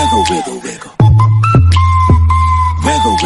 Wiggle, wiggle, wiggle. Wiggle, wiggle.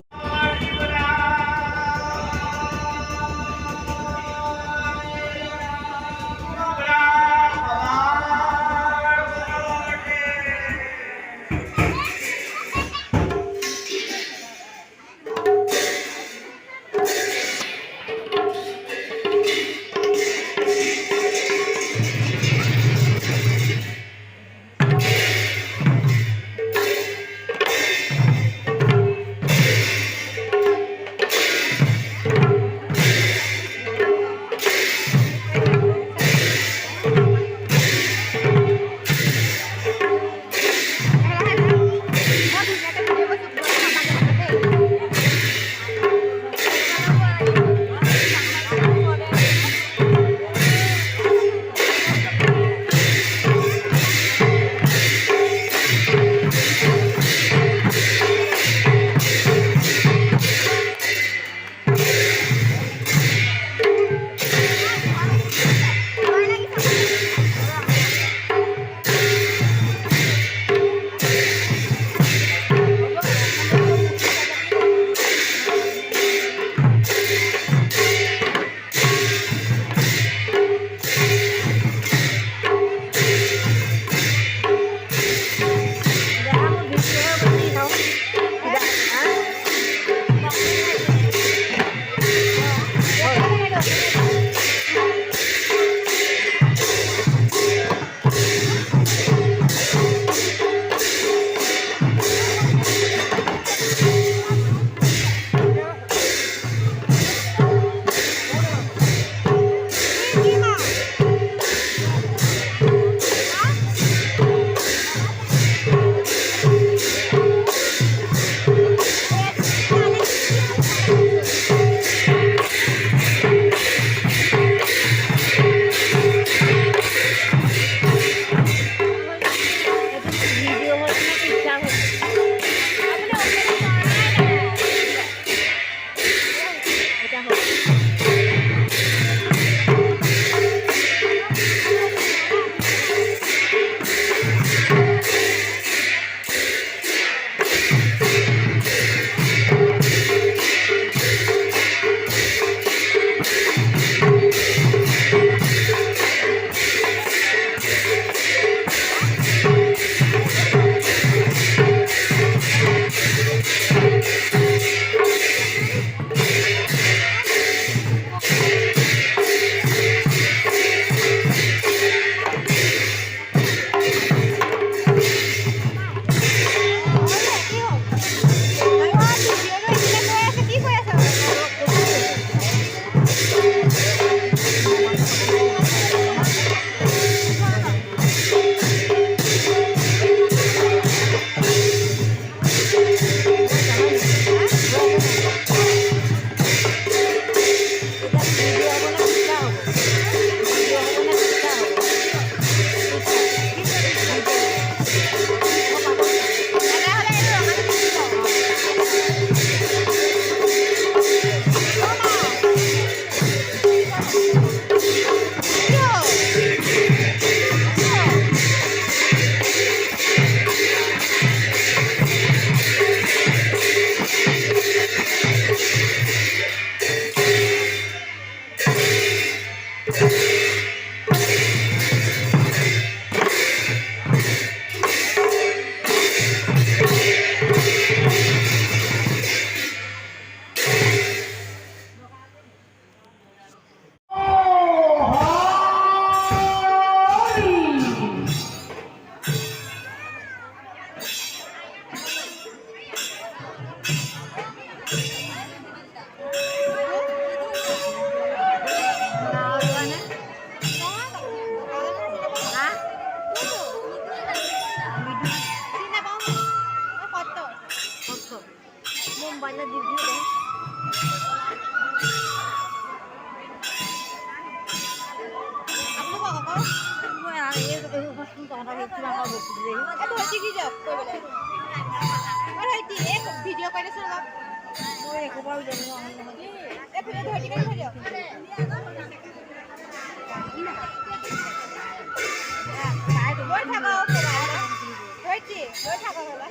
Banyak di view deh. Apa kok kok? Gue ya ini pas nonton orang itu lah kalau begini. Itu hati kita, kau boleh. Ada hati, video kau ini sama. Gue kau baru jadi orang. Punya itu hati kan saja. Nah, itu buat apa kau? Hati. লৈ থাক হ'লে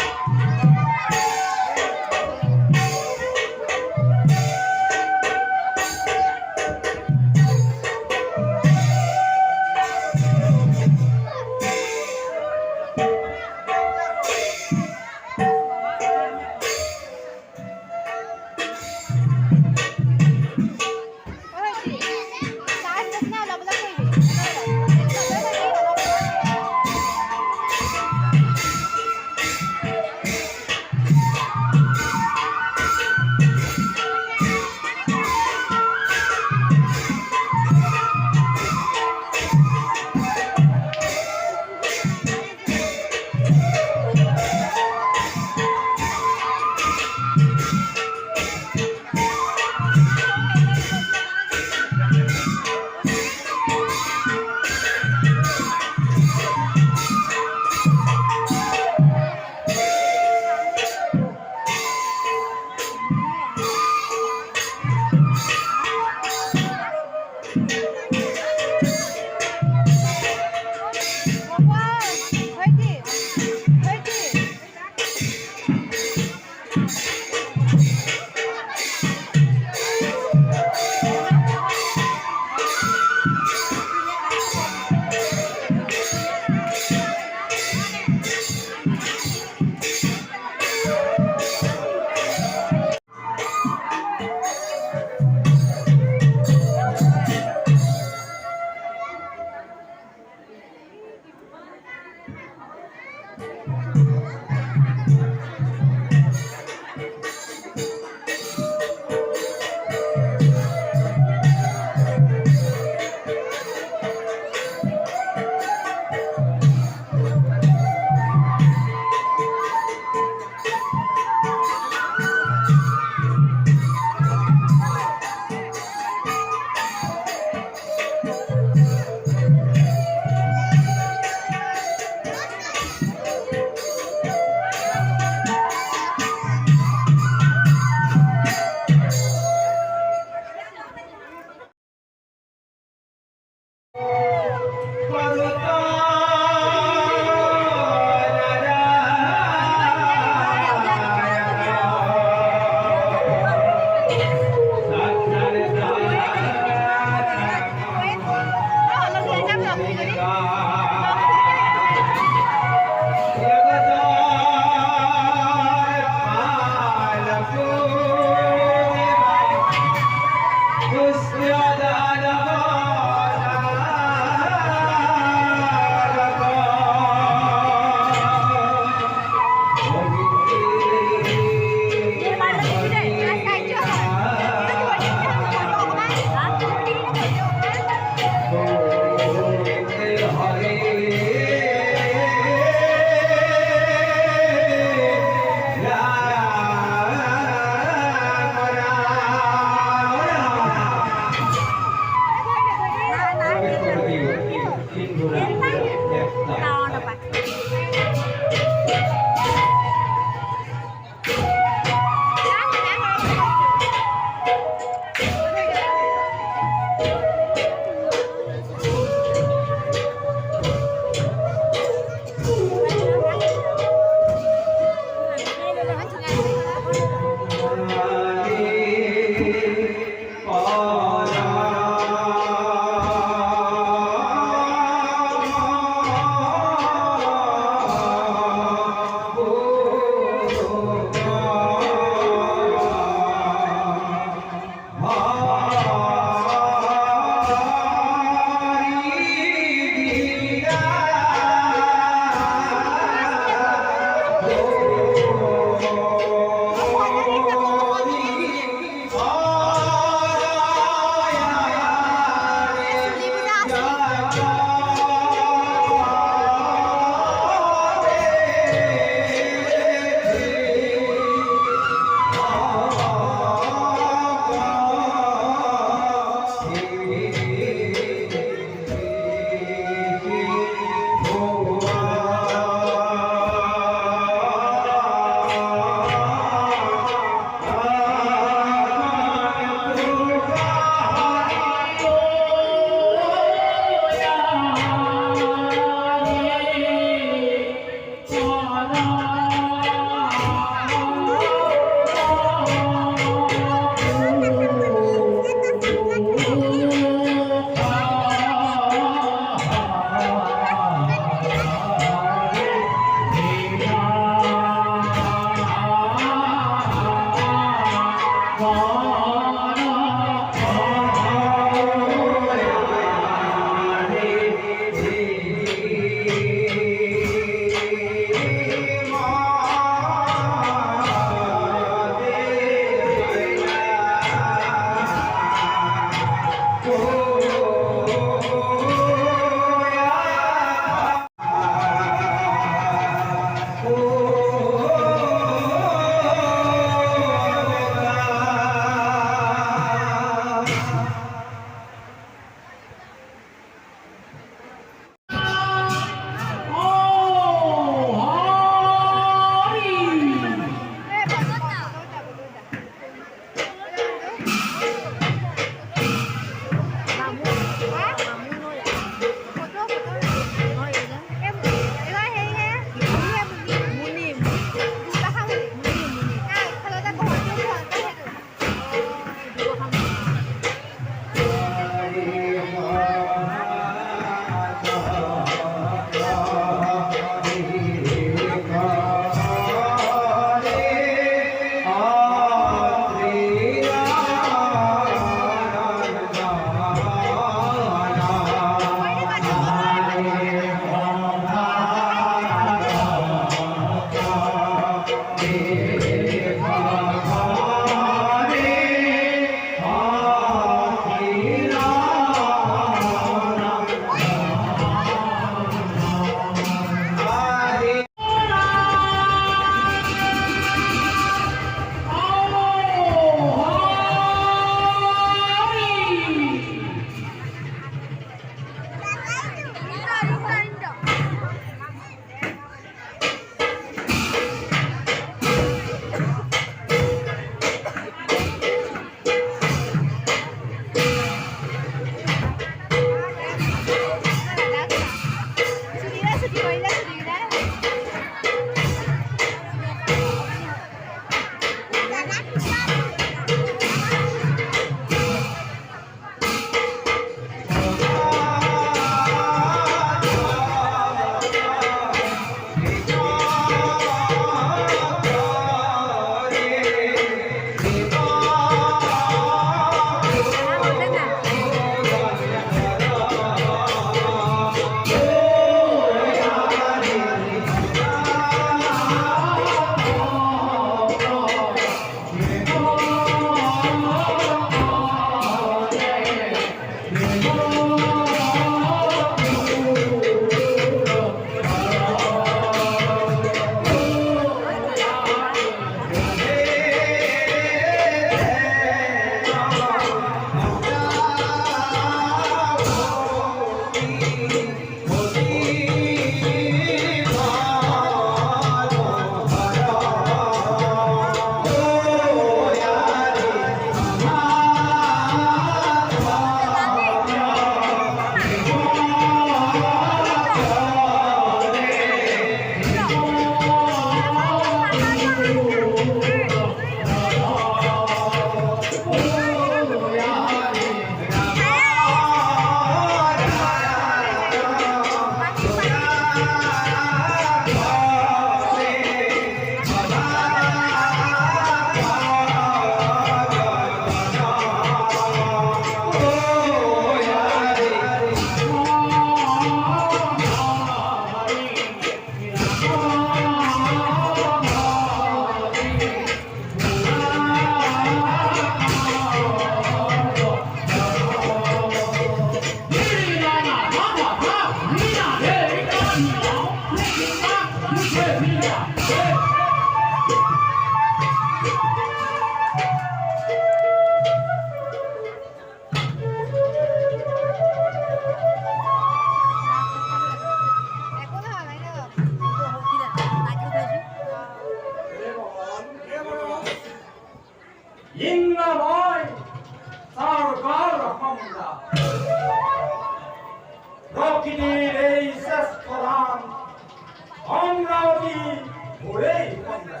여기 고래 있습니다.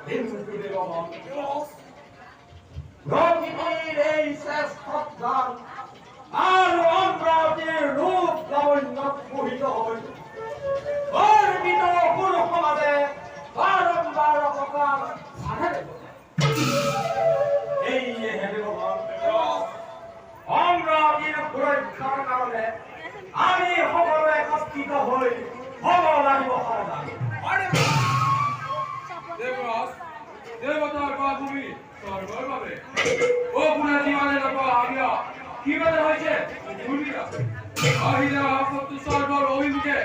인수들과 여기를 세스탑단 아름다운 루프라운 보이던 얼미도 구름하마대 바람바라고가 사라져 에이에 해리고만 엄라비는 불을 가라가로네 아니 허벌에 가스기가 헐 허벌하니고 하라다 Demas, devatar babumi, sarvar babe. O buna divane lapa agya. Kibane hoyche, bhulira. Ahida haftu sarvar ovimike.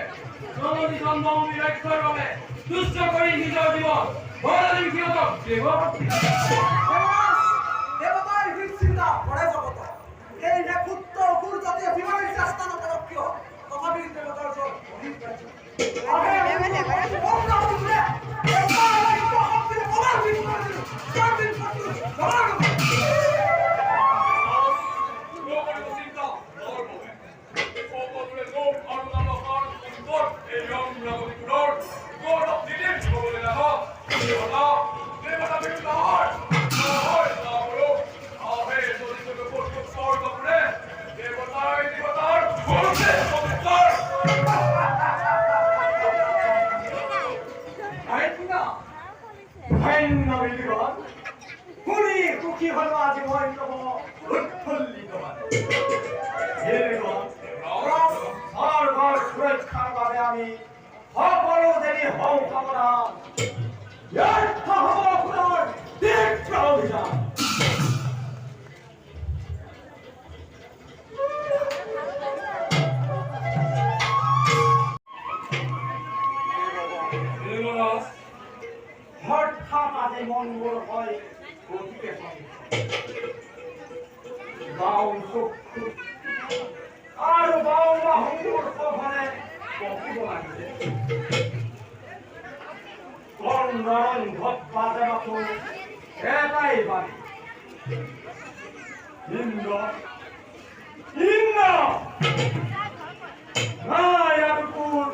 Sonodi sambhavi rakhar babe. Dushya kori hijau divan. Bharadin kiyotam. দেবতার হিংসিতা পড়ে জগত এই যে পুত্র গুর জাতীয় বিমানের রাস্তানো পরক্ষ তথাপি দেবতার জল অভিজ্ঞান আগে ওমরা উঠে দেবতা লাইক আপনি ওমরা দিন করে চার দিন পর্যন্ত জমা করবে Nobody will sit down. Lord babe. Nobody will go out of the heart of God. A young Lord. God of the living. Nobody will go. Allah. Devata will the heart. The heart. 파인나밀리건 훈이 쿠키 활마지 모아있다고 흩털리더만 예리건 살살 수레카는 바람이 화벌로 되니 허우하거나 열타하고 그날 닉라우디자 হঠাৎ মঙ্গল হয় গতিকে গাঁও চক্ষু আৰু গাঁৱৰ সংঘৰ্ষভাৱে পকিব লাগিছে কৰ্ণৰণ ঘটপাতে মাথো এটাই বাৰী ইন্দ্ৰ ইন্দ্ৰ নায়াকুৰ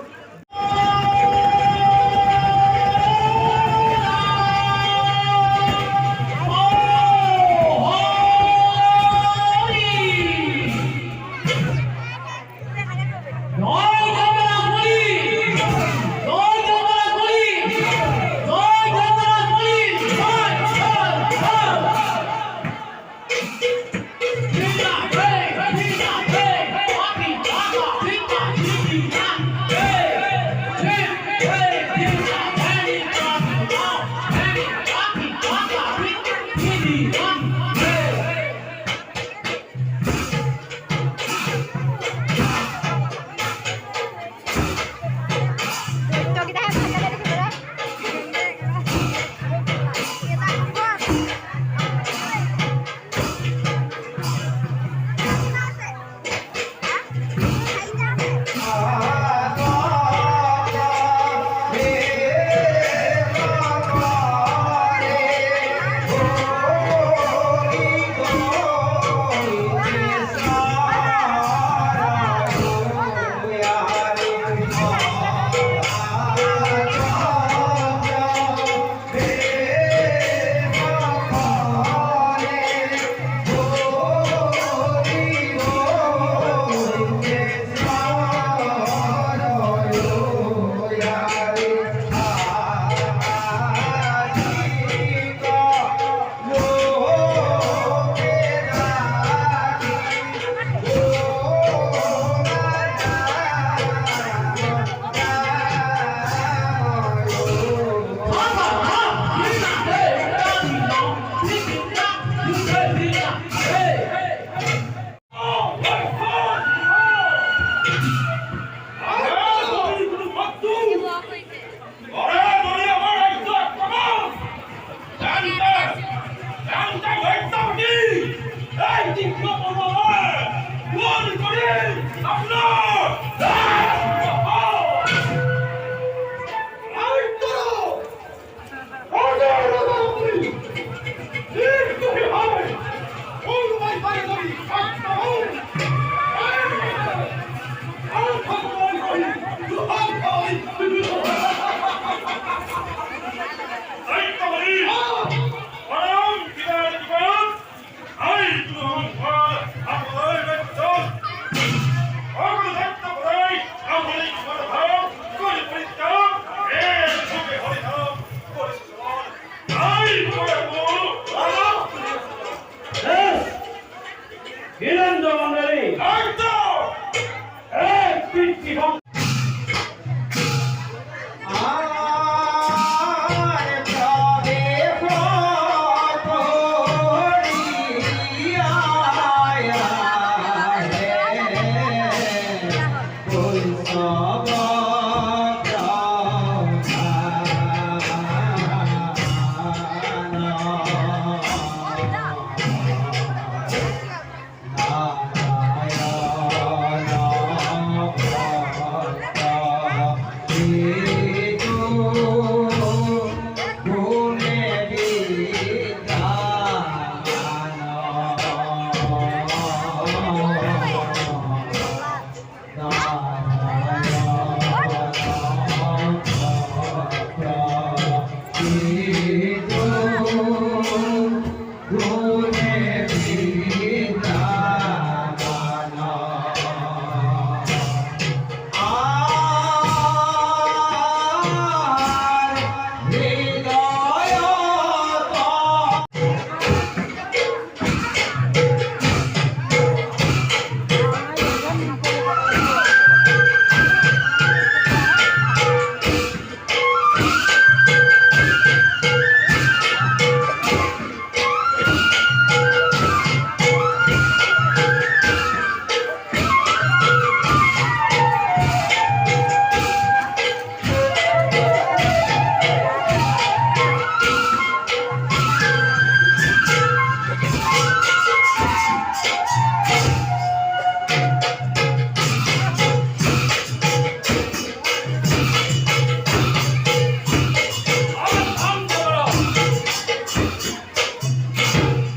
পিতৃ বংশ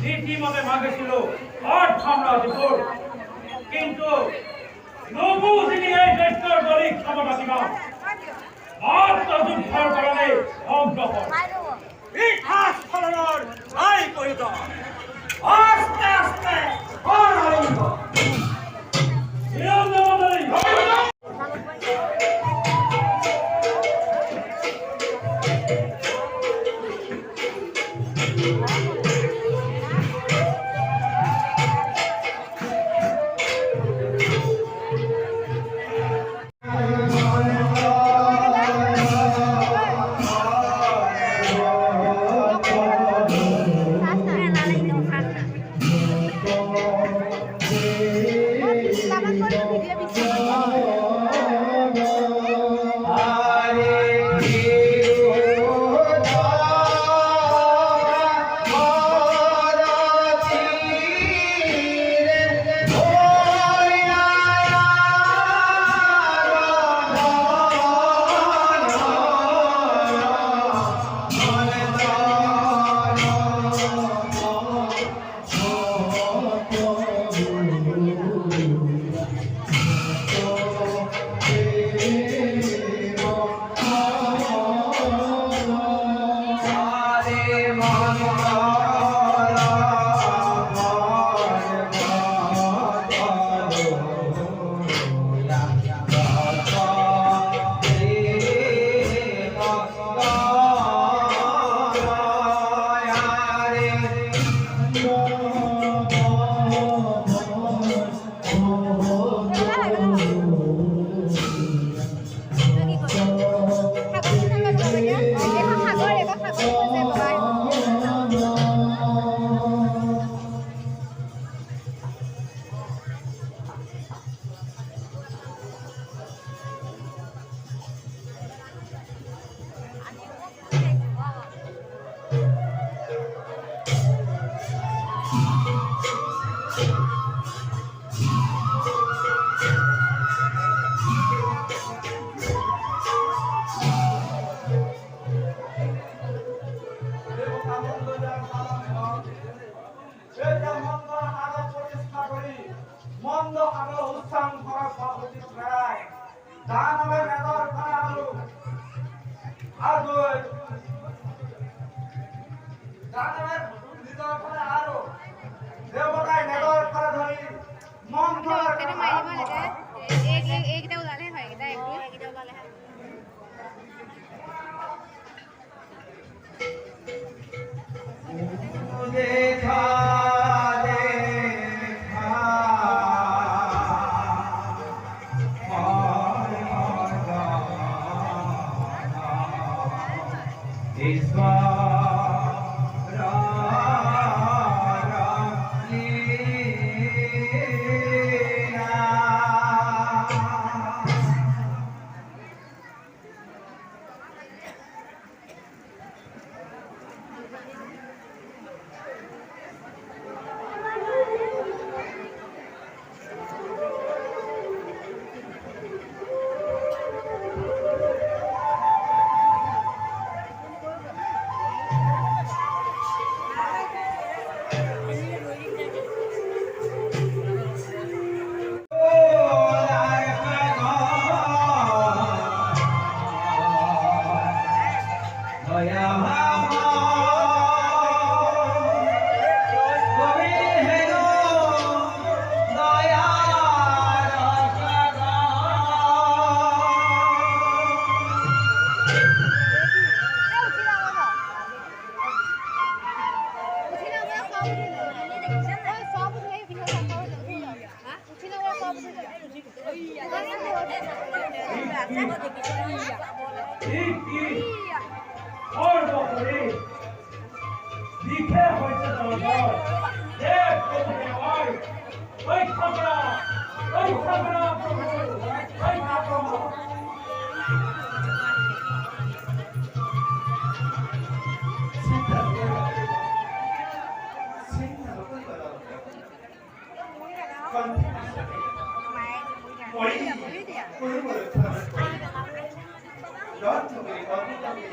রীতিমতে ভাগে ছিল আর সাম্রাজ্যপুর, কিন্তু নবু তিনি এই দেশের দলিত ক্ষমতাসীমা আত্মযুদ্ধের কারণে ধ্বংস হয়। ইতিহাস ফলনের নাই করিত আস্তে আস্তে আরম্ভ নিরঞ্জনমন্ডলী মন্দ আলো উত্থান করা সহজে প্রায় দানবের নেদর করা আলো আলো দানবের নেদর করা আলো দেবতায় নেদর করা ধরি মন্দ এটা মাইবা লাগে এইটা উলালে হয় এটা এইটা উলালে হয় দেখা দেখা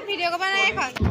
Video các bạn ơi khoảng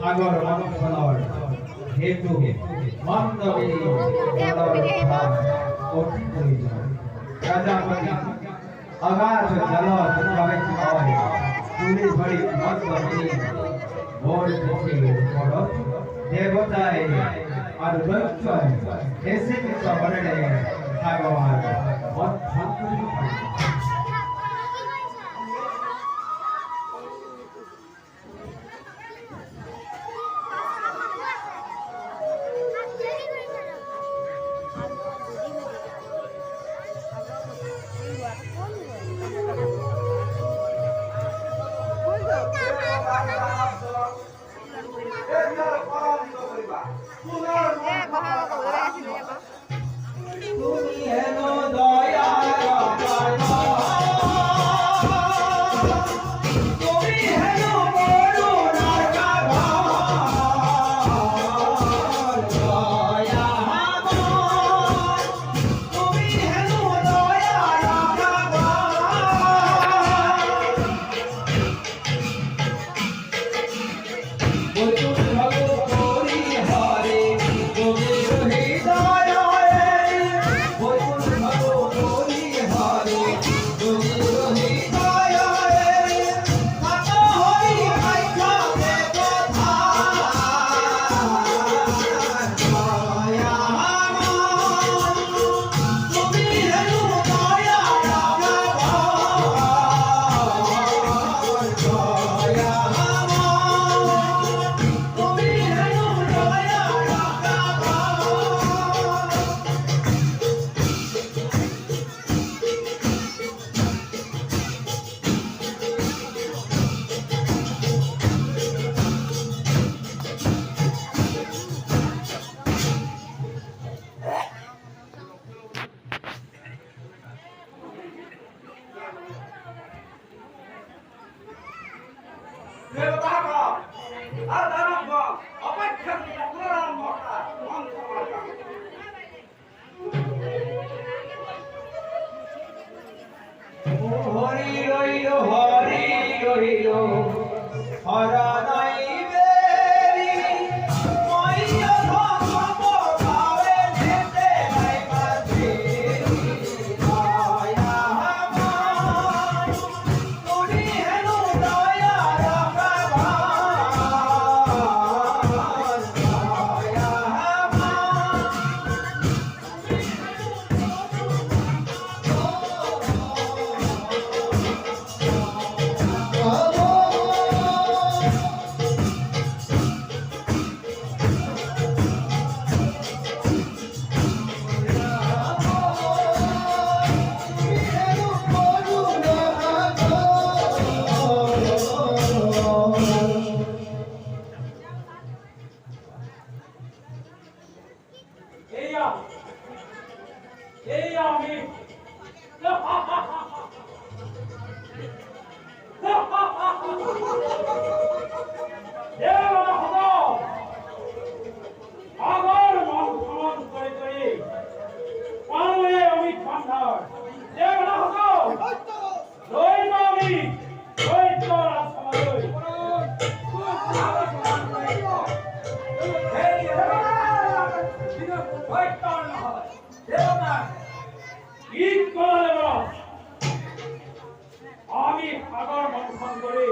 সাগর মন্থনৰ হেতু মন্দবেদী কঠিন প্ৰয়োজন প্ৰজাপতি অগাধ জল প্ৰৱেশ হয় তুলি ধৰি মন্দবেদী বৰ পৃথিৱীৰ ওপৰত দেৱতাই আৰু দৈত্যই এচিমিত বনেৰে সাগৰ মন্থন কৰিব পাৰে তুমি হেনো দয়ার তুমি হেনো করুণার দয়া তুমি হেনো দয়ার দেবতাগণ আর দানবগণ অপেক্ষাকৃত পুনরারম্ভ করা মন্থনের কারণে হরি রইল হরা নাই বেরি মাইয়া ধর্ম ভাবে যেতে নাই মাঝে দয়া আমার তুমি হেনো দয়া রাখবার দয়া আমার এই আমি আগর মন্থন করে করে পানলে অমিত ভান্ডার দেবনা হতো দৈব আমি দৈত্য রাজসমাজই আমি সাগর মন্থন করে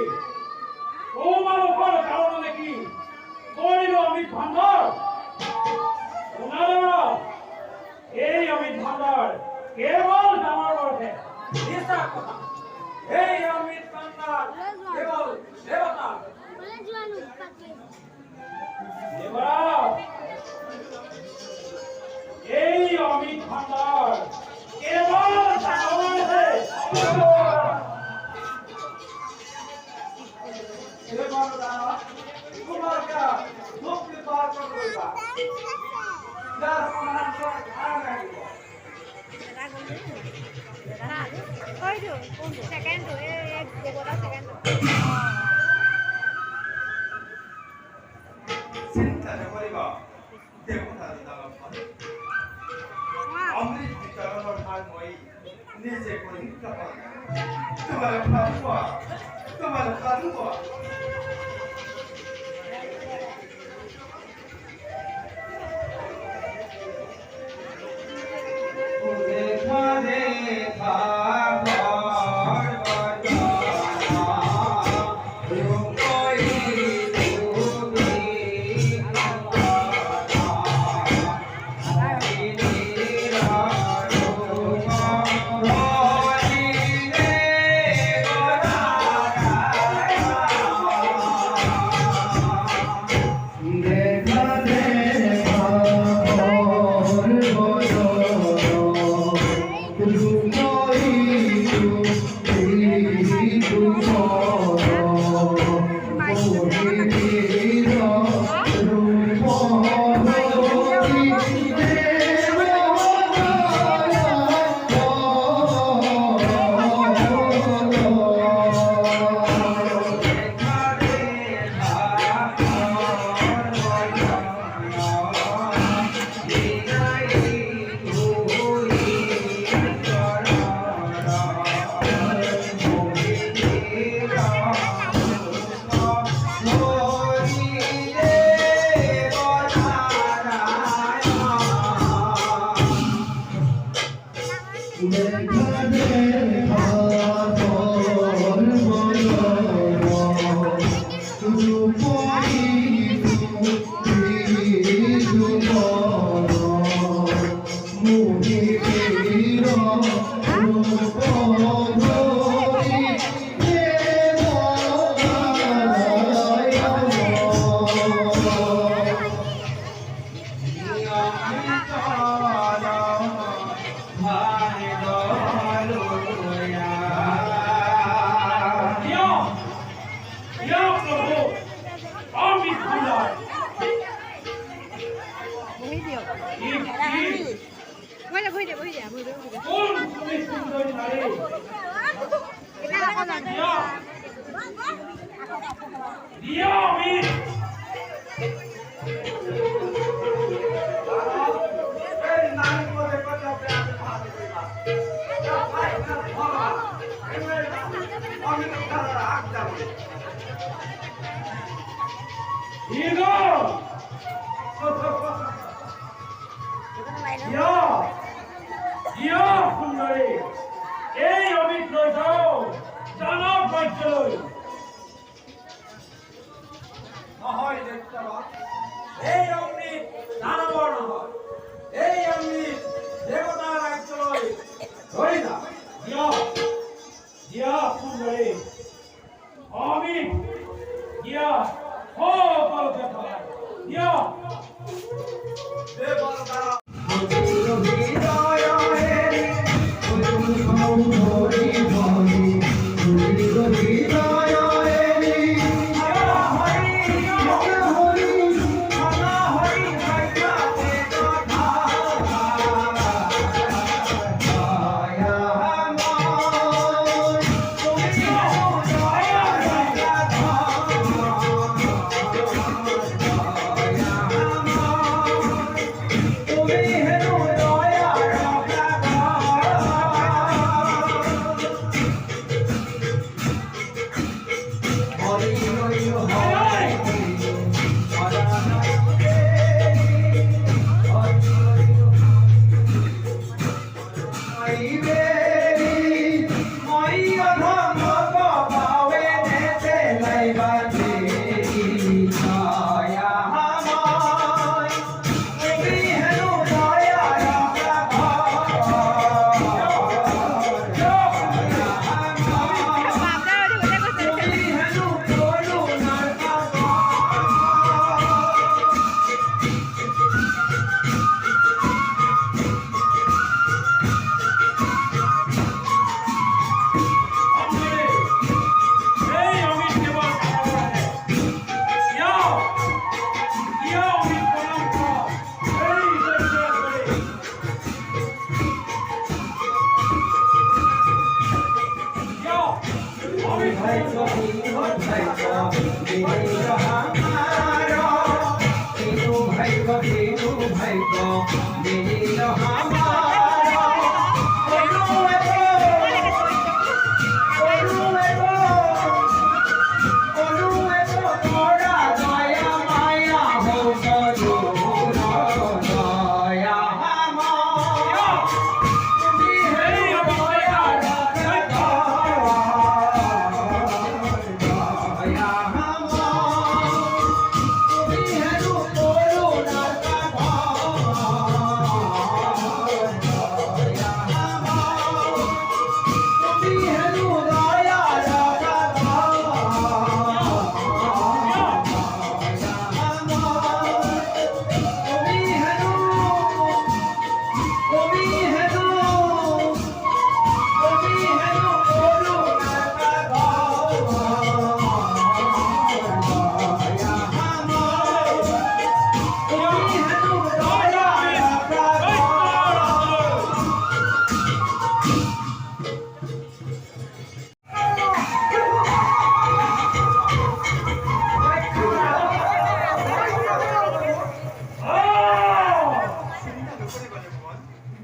তোমার উপর কারণ দেখি করিল অমিত ভান্ডার ওনারা এই অমিত ভান্ডার কেবল আমার বটে এই অমিত ভান্ডার কেবল দেবতা দেবরাজ এই অমিত ভান্ডার কেবল তোমাকে মুক্তি পাওয়ার করবা যার সমান ধারণা লাগিব সেকেন্ড দেবতা সেকেন্ড চিন্তা নকৰিবা দেৱতা অমৃত বিতৰণৰ ভাগ মই নিজে কৰি তোমালোক ভাবিবা বহি দিয়ক বহি দিয়া বহি দিয়া কোন সুন্দরী নারী এটা রাখা যাক দিয়া আমি এই নাম করে কথা প্রাণ ভালো কইবা ভাই বাবা আমি তো তারা আগ দাও ইগো দিয়া সুন্দরী এই অমিত লই যাও জানব কার্যালয় নহয় দেখতাবা এই অমৃত দানবৰ নহয় এই অমৃত দেৱতাৰ ৰাজ্যলৈ ধৰি যা দিয়া দিয়া সুন্দরী অমিত দিয়া সকল কথা দিয়া দেৱৰ দ্বাৰা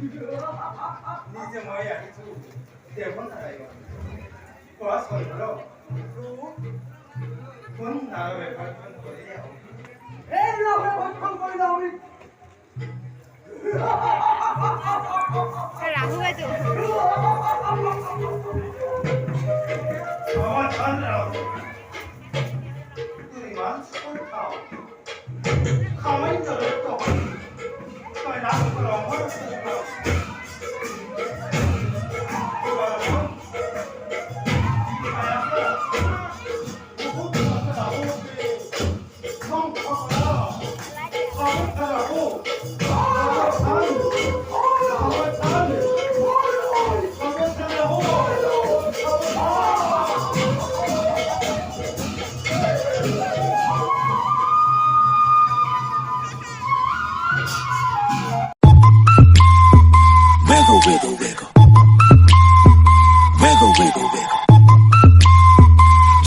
নিজে মই আহিছো দেৱন নাৰায়ণ কোৱা চলিব কোন নাৰৱে ভক্ষণ কৰি আহোঁ এই লাভে ভক্ষণ কৰিলে আমি ৰাহু এইটো আমার ধান রাও তুই মাংস করে খাও খাওয়াই তো রক্ত তুই নাম করে অমর খাও Không,